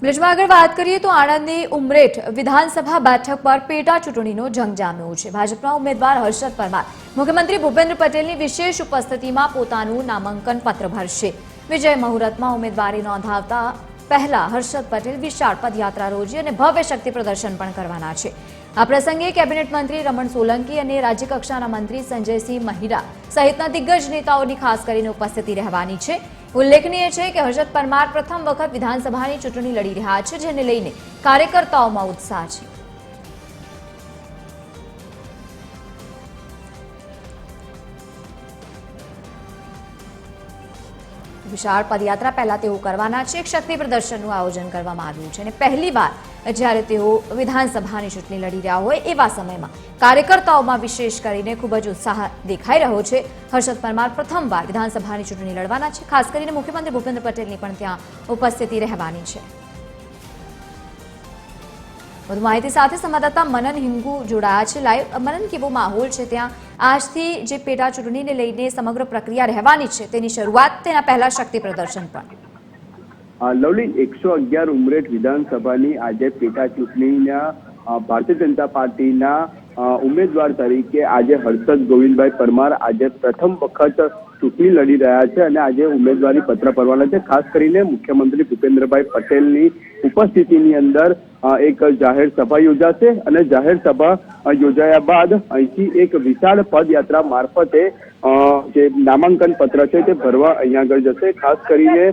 બ્રિજમાં આગળ વાત કરીએ તો આણંદની ઉમરેઠ વિધાનસભા બેઠક પર પેટા ચૂંટણીનો જંગ જામ્યો છે। ભાજપના ઉમેદવાર હર્ષદ પરમાર મુખ્યમંત્રી ભૂપેન્દ્ર પટેલની વિશેષ ઉપસ્થિતિમાં પોતાનું નામાંકન પત્ર ભરશે। વિજય મુહૂર્તમાં ઉમેદવારી નોંધાવતા પહેલા હર્ષદ પટેલ વિશાળ પદયાત્રા યોજી અને ભવ્ય શક્તિ પ્રદર્શન પણ કરવાના છે। આ પ્રસંગે કેબિનેટ મંત્રી રમણ સોલંકી અને રાજ્યકક્ષાના મંત્રી સંજયસિંહ મહિરા સહિતના દિગ્ગજ નેતાઓની ખાસ કરીને ઉપસ્થિતિ રહેવાની છે। ઉલ્લેખનીય છે કે હર્ષદ પરમાર પ્રથમ વખત વિધાનસભાની ચૂંટણી લડી રહ્યા છે, જેને લઈને કાર્યકર્તાઓમાં ઉત્સાહ છે। વિશાળ પદયાત્રા પહેલા તેઓ કરવાના છે। એક શક્તિ પ્રદર્શનનું આયોજન કરવામાં આવ્યું છે અને પહેલીવાર જ્યારે તેઓ વિધાનસભાની ચૂંટણી લડી રહ્યા હોય એવા સમયમાં કાર્યકર્તાઓમાં વિશેષ કરીને ખૂબ જ ઉત્સાહ દેખાઈ રહ્યો છે। હર્ષદ પરમાર પ્રથમવાર વિધાનસભાની ચૂંટણી લડવાના છે। ખાસ કરીને મુખ્યમંત્રી ભૂપેન્દ્ર પટેલની પણ ત્યાં ઉપસ્થિતિ રહેવાની છે। વધુ માહિતી સાથે સંવાદદાતા મનન હિંગુ જોડાયા છે લાઈવ। મનન, કેવો માહોલ છે ત્યાં? આજથી જે પેટા ચૂંટણીને લઈને સમગ્ર પ્રક્રિયા રહેવાની છે તેની શરૂઆત, તેના પહેલા શક્તિ પ્રદર્શન પણ। લવલી 111 ઉમરેઠ વિધાનસભાની આજે પેટા ચૂંટણીના ભારતીય જનતા પાર્ટીના ઉમેદવાર તરીકે આજે હર્ષદ ગોવિંદભાઈ પરમાર આજે પ્રથમ વખત ચૂંટણી લડી રહ્યા છે અને આજે ઉમેદવારી પત્ર ભરવાના છે। ખાસ કરીને મુખ્યમંત્રી ભૂપેન્દ્રભાઈ પટેલની ઉપસ્થિતિની અંદર એક જાહેર સભા યોજાશે અને જાહેર સભા યોજાયા બાદ અહીંથી એક વિશાળ પદયાત્રા મારફતે જે નામાંકન પત્ર છે તે ભરવા અહીંયા આગળ જશે। ખાસ કરીને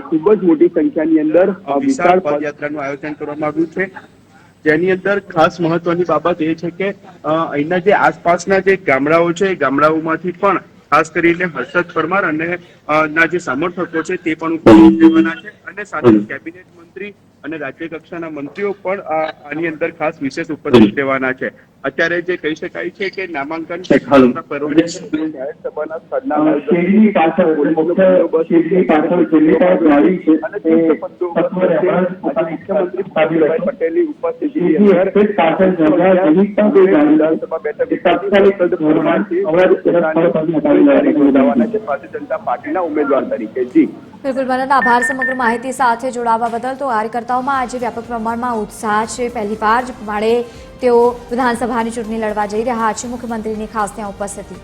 ખૂબ જ મોટી સંખ્યાની અંદર વિશાળ પદયાત્રાનું આયોજન કરવામાં આવ્યું છે, જેની અંદર ખાસ મહત્વની બાબત એ છે કે અહીંના જે આસપાસના જે ગામડાઓ છે એ ગામડાઓમાંથી પણ ખાસ કરીને હર્ષદ પરમાર અને ના જે સમર્થકો છે તે પણ ઉપસ્થિત રહેવાના છે અને સાથે કેબિનેટ મંત્રી અને રાજ્ય કક્ષાના મંત્રીઓ પણ આની અંદર ખાસ વિશેષ ઉપસ્થિત રહેવાના છે। અત્યારે જે કહી શકાય છે કે નામાંકન જાહેર સભાના સ્થળના મુખ્યમંત્રી ભૂપેન્દ્રભાઈ પટેલની ઉપસ્થિતિની અંદર વિધાનસભા બેઠક ભારતીય જનતા પાર્ટીના ઉમેદવાર તરીકે। જી બિલકુલ મનન, આભાર સમગ્ર માહિતી સાથે જોડાવા બદલ। તો કાર્યકર્તાઓમાં આજે વ્યાપક પ્રમાણમાં ઉત્સાહ છે। પહેલીવાર જ પ્રમાણે તેઓ વિધાનસભાની ચૂંટણી લડવા જઈ રહ્યા છે। મુખ્યમંત્રીની ખાસ ત્યાં ઉપસ્થિતિ।